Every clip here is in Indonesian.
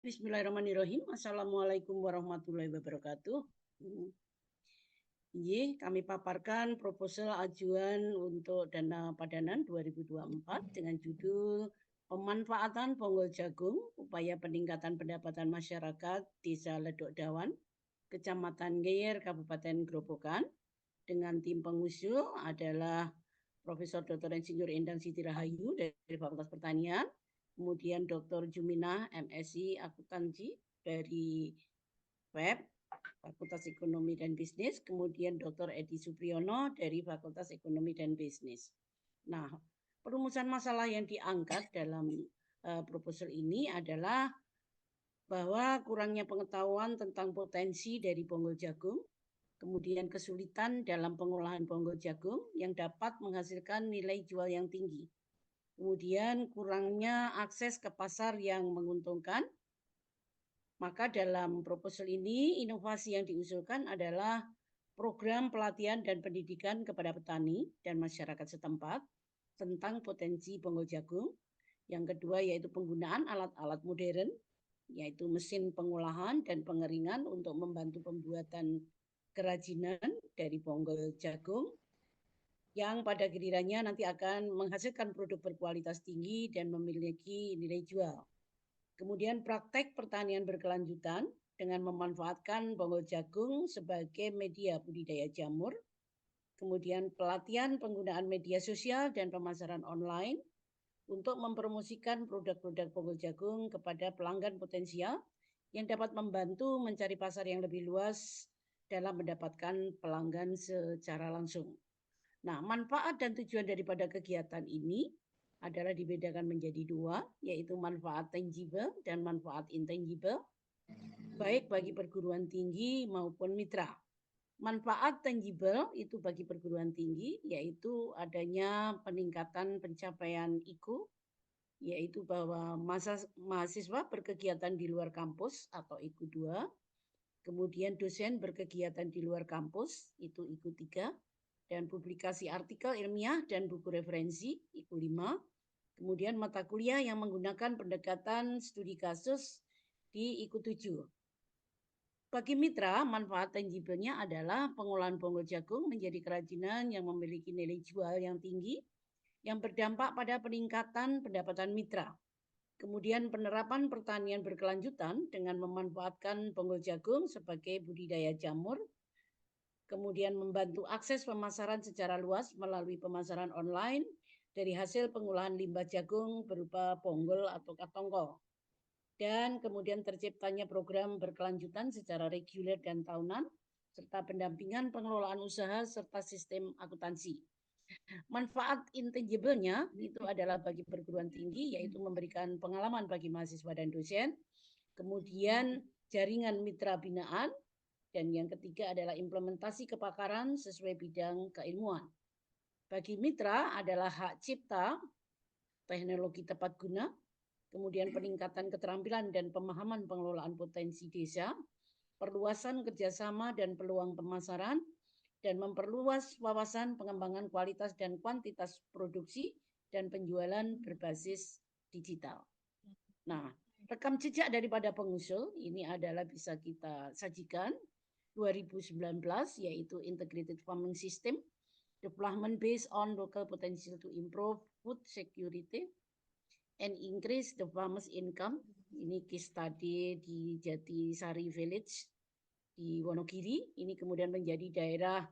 Bismillahirrahmanirrahim. Assalamualaikum warahmatullahi wabarakatuh. Kami paparkan proposal ajuan untuk dana padanan 2024 dengan judul Pemanfaatan Bonggol Jagung, Upaya Peningkatan Pendapatan Masyarakat Desa Ledok Dawan, Kecamatan Geyer, Kabupaten Grobogan. Dengan tim pengusul adalah Profesor Dr. Insinyur Endang Siti Rahayu dari Fakultas Pertanian, kemudian Dr. Juminah MSI Akuntansi dari FEB, Fakultas Ekonomi dan Bisnis, kemudian Dr. Edi Supriyono dari Fakultas Ekonomi dan Bisnis. Nah, perumusan masalah yang diangkat dalam proposal ini adalah bahwa kurangnya pengetahuan tentang potensi dari bonggol jagung, kemudian kesulitan dalam pengolahan bonggol jagung yang dapat menghasilkan nilai jual yang tinggi. Kemudian kurangnya akses ke pasar yang menguntungkan. Maka dalam proposal ini inovasi yang diusulkan adalah program pelatihan dan pendidikan kepada petani dan masyarakat setempat tentang potensi bonggol jagung. Yang kedua yaitu penggunaan alat-alat modern, yaitu mesin pengolahan dan pengeringan untuk membantu pembuatan kerajinan dari bonggol jagung yang pada gilirannya nanti akan menghasilkan produk berkualitas tinggi dan memiliki nilai jual. Kemudian praktek pertanian berkelanjutan dengan memanfaatkan bonggol jagung sebagai media budidaya jamur. Kemudian pelatihan penggunaan media sosial dan pemasaran online untuk mempromosikan produk-produk bonggol jagung kepada pelanggan potensial yang dapat membantu mencari pasar yang lebih luas dalam mendapatkan pelanggan secara langsung. Nah, manfaat dan tujuan daripada kegiatan ini adalah dibedakan menjadi dua, yaitu manfaat tangible dan manfaat intangible, baik bagi perguruan tinggi maupun mitra. Manfaat tangible itu bagi perguruan tinggi, yaitu adanya peningkatan pencapaian IQ, yaitu bahwa mahasiswa berkegiatan di luar kampus atau IQ 2, kemudian dosen berkegiatan di luar kampus, itu IQ 3, dan publikasi artikel ilmiah dan buku referensi, IQ 5, kemudian mata kuliah yang menggunakan pendekatan studi kasus di IQ 7. Bagi mitra, manfaat tangible-nya adalah pengolahan bonggol jagung menjadi kerajinan yang memiliki nilai jual yang tinggi, yang berdampak pada peningkatan pendapatan mitra. Kemudian penerapan pertanian berkelanjutan dengan memanfaatkan bonggol jagung sebagai budidaya jamur, kemudian membantu akses pemasaran secara luas melalui pemasaran online dari hasil pengolahan limbah jagung berupa bonggol atau tongkol. Dan kemudian terciptanya program berkelanjutan secara reguler dan tahunan, serta pendampingan pengelolaan usaha serta sistem akuntansi. Manfaat intangible-nya itu adalah bagi perguruan tinggi, yaitu memberikan pengalaman bagi mahasiswa dan dosen, kemudian jaringan mitra binaan, dan yang ketiga adalah implementasi kepakaran sesuai bidang keilmuan. Bagi mitra adalah hak cipta, teknologi tepat guna, kemudian peningkatan keterampilan dan pemahaman pengelolaan potensi desa, perluasan kerjasama dan peluang pemasaran, dan memperluas wawasan pengembangan kualitas dan kuantitas produksi dan penjualan berbasis digital. Nah, rekam jejak daripada pengusul ini adalah bisa kita sajikan 2019, yaitu Integrated Farming System, Development Based on Local Potential to Improve Food Security and Increase the Farmers' Income. Ini case study di Jatisari Village di Wonogiri. Ini kemudian menjadi daerah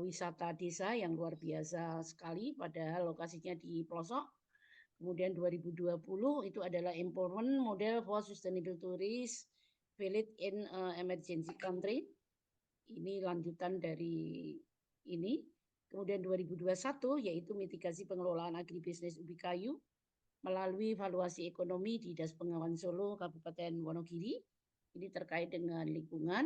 wisata desa yang luar biasa sekali, padahal lokasinya di pelosok. Kemudian 2020 itu adalah Empowerment Model for Sustainable Tourist Village in Emergency Country. Ini lanjutan dari ini. Kemudian 2021 yaitu mitigasi pengelolaan agribisnis ubi kayu melalui valuasi ekonomi di Das Bengawan Solo, Kabupaten Wonogiri. Ini terkait dengan lingkungan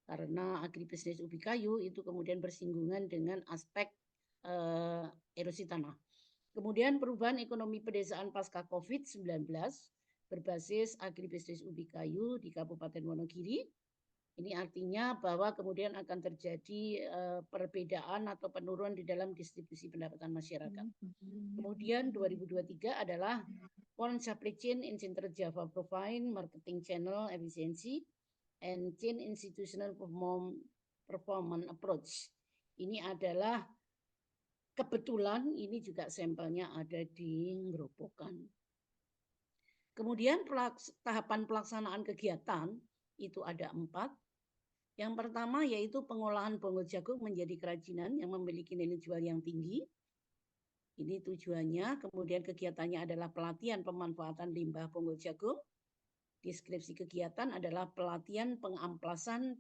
karena agribisnis ubi kayu itu kemudian bersinggungan dengan aspek erosi tanah. Kemudian perubahan ekonomi pedesaan pasca COVID-19 berbasis agribisnis ubi kayu di Kabupaten Wonogiri. Ini artinya bahwa kemudian akan terjadi perbedaan atau penurunan di dalam distribusi pendapatan masyarakat. Kemudian 2023 adalah Foreign Supply Chain in Central Java Profile, Marketing Channel Efficiency, and Chain Institutional Performance Approach. Ini adalah kebetulan ini juga sampelnya ada di Ngerobokan. Kemudian tahapan pelaksanaan kegiatan itu ada 4. Yang pertama yaitu pengolahan bonggol jagung menjadi kerajinan yang memiliki nilai jual yang tinggi. Ini tujuannya. Kemudian kegiatannya adalah pelatihan pemanfaatan limbah bonggol jagung. Deskripsi kegiatan adalah pelatihan pengamplasan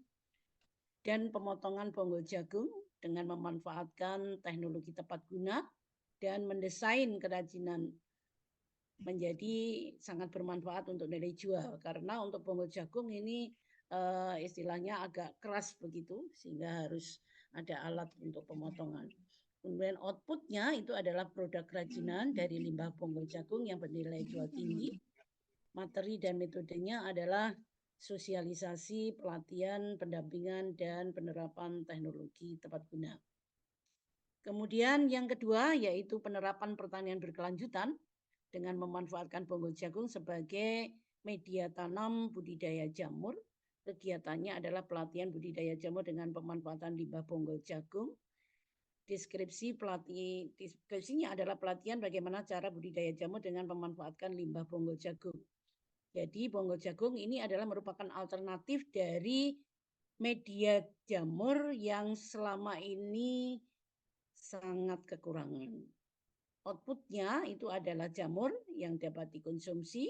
dan pemotongan bonggol jagung dengan memanfaatkan teknologi tepat guna dan mendesain kerajinan menjadi sangat bermanfaat untuk nilai jual. Karena untuk bonggol jagung ini istilahnya agak keras begitu, sehingga harus ada alat untuk pemotongan. Kemudian outputnya itu adalah produk kerajinan dari limbah bonggol jagung yang bernilai jual tinggi. Materi dan metodenya adalah sosialisasi, pelatihan, pendampingan, dan penerapan teknologi tepat guna. Kemudian yang kedua yaitu penerapan pertanian berkelanjutan dengan memanfaatkan bonggol jagung sebagai media tanam budidaya jamur. Kegiatannya adalah pelatihan budidaya jamur dengan pemanfaatan limbah bonggol jagung. Deskripsinya adalah pelatihan bagaimana cara budidaya jamur dengan memanfaatkan limbah bonggol jagung. Jadi bonggol jagung ini adalah merupakan alternatif dari media jamur yang selama ini sangat kekurangan. Outputnya itu adalah jamur yang dapat dikonsumsi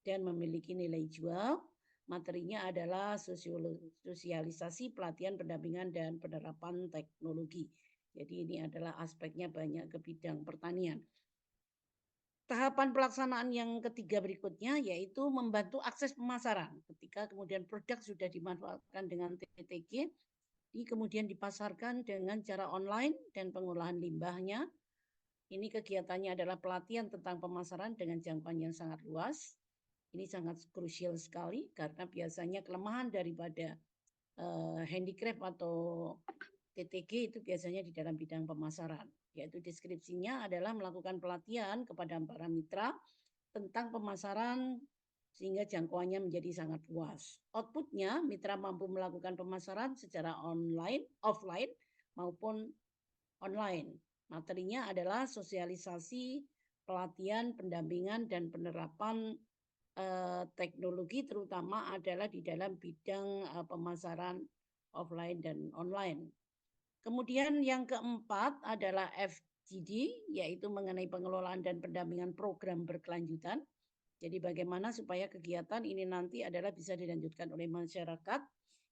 dan memiliki nilai jual. Materinya adalah sosialisasi, pelatihan, pendampingan, dan penerapan teknologi. Jadi ini adalah aspeknya banyak ke bidang pertanian. Tahapan pelaksanaan yang ketiga berikutnya yaitu membantu akses pemasaran. Ketika kemudian produk sudah dimanfaatkan dengan TTG, kemudian dipasarkan dengan cara online dan pengolahan limbahnya. Ini kegiatannya adalah pelatihan tentang pemasaran dengan jangkauan yang sangat luas. Ini sangat krusial sekali karena biasanya kelemahan daripada handicraft atau TTG itu biasanya di dalam bidang pemasaran. Yaitu deskripsinya adalah melakukan pelatihan kepada para mitra tentang pemasaran sehingga jangkauannya menjadi sangat luas. Outputnya, mitra mampu melakukan pemasaran secara online, offline maupun online. Materinya adalah sosialisasi, pelatihan, pendampingan, dan penerapan teknologi terutama adalah di dalam bidang pemasaran offline dan online. Kemudian yang keempat adalah FGD, yaitu mengenai pengelolaan dan pendampingan program berkelanjutan. Jadi bagaimana supaya kegiatan ini nanti adalah bisa dilanjutkan oleh masyarakat,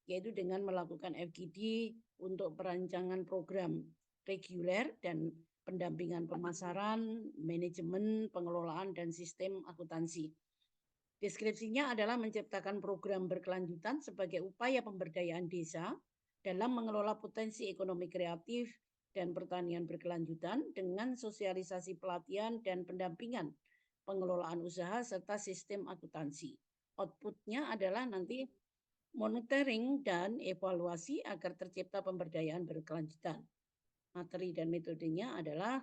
yaitu dengan melakukan FGD untuk perancangan program reguler dan pendampingan pemasaran, manajemen, pengelolaan, dan sistem akuntansi. Deskripsinya adalah menciptakan program berkelanjutan sebagai upaya pemberdayaan desa dalam mengelola potensi ekonomi kreatif dan pertanian berkelanjutan dengan sosialisasi pelatihan dan pendampingan pengelolaan usaha serta sistem akuntansi. Outputnya adalah nanti monitoring dan evaluasi agar tercipta pemberdayaan berkelanjutan. Materi dan metodenya adalah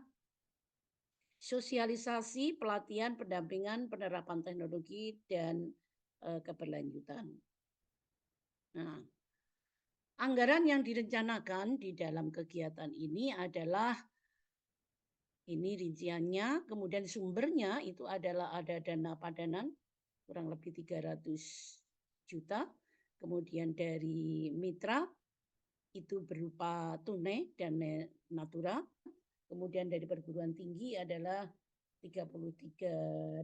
sosialisasi, pelatihan, pendampingan, penerapan teknologi, dan keberlanjutan. Nah, anggaran yang direncanakan di dalam kegiatan ini adalah ini rinciannya, kemudian sumbernya itu adalah ada dana padanan kurang lebih 300 juta, kemudian dari mitra itu berupa tunai dan natura, kemudian dari perguruan tinggi adalah 33.750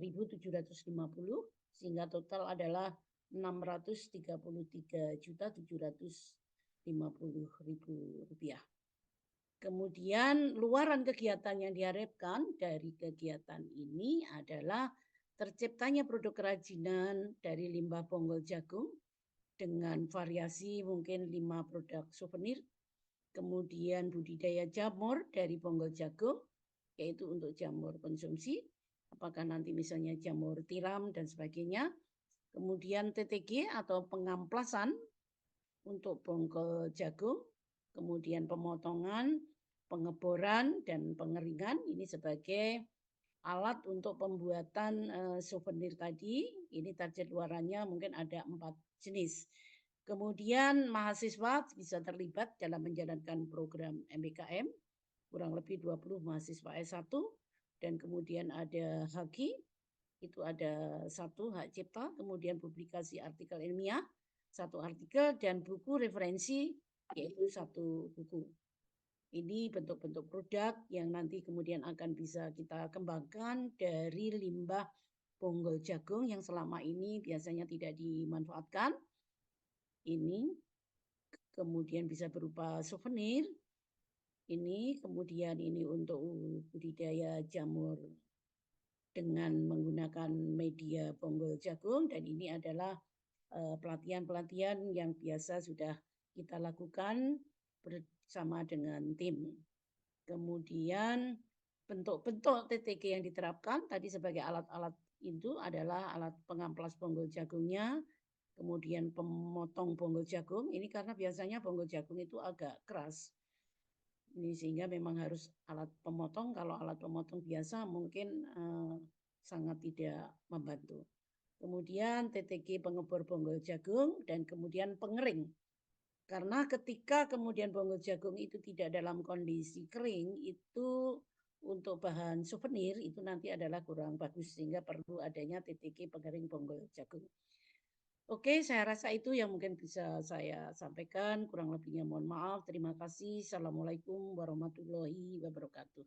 sehingga total adalah 633.750.000 rupiah. Kemudian luaran kegiatan yang diharapkan dari kegiatan ini adalah terciptanya produk kerajinan dari limbah bonggol jagung dengan variasi mungkin 5 produk souvenir. Kemudian budidaya jamur dari bonggol jagung, yaitu untuk jamur konsumsi, apakah nanti misalnya jamur tiram dan sebagainya. Kemudian TTG atau pengamplasan untuk bongkel jagung, kemudian pemotongan, pengeboran, dan pengeringan. Ini sebagai alat untuk pembuatan souvenir tadi. Ini target luarannya mungkin ada 4 jenis. Kemudian mahasiswa bisa terlibat dalam menjalankan program MBKM, kurang lebih 20 mahasiswa S1, dan kemudian ada HAGI, itu ada 1 hak cipta, kemudian publikasi artikel ilmiah, 1 artikel, dan buku referensi, yaitu 1 buku. Ini bentuk-bentuk produk yang nanti kemudian akan bisa kita kembangkan dari limbah bonggol jagung yang selama ini biasanya tidak dimanfaatkan. Ini kemudian bisa berupa souvenir. Ini kemudian ini untuk budidaya jamur dengan menggunakan media bonggol jagung, dan ini adalah pelatihan-pelatihan yang biasa sudah kita lakukan bersama dengan tim. Kemudian bentuk-bentuk TTG yang diterapkan tadi sebagai alat-alat itu adalah alat pengamplas bonggol jagungnya, kemudian pemotong bonggol jagung. Ini karena biasanya bonggol jagung itu agak keras. Ini sehingga memang harus alat pemotong. Kalau alat pemotong biasa mungkin sangat tidak membantu. Kemudian TTG pengebor bonggol jagung, dan kemudian pengering. Karena ketika kemudian bonggol jagung itu tidak dalam kondisi kering, itu untuk bahan souvenir itu nanti adalah kurang bagus, sehingga perlu adanya TTG pengering bonggol jagung. Oke, saya rasa itu yang mungkin bisa saya sampaikan. Kurang lebihnya mohon maaf. Terima kasih. Assalamualaikum warahmatullahi wabarakatuh.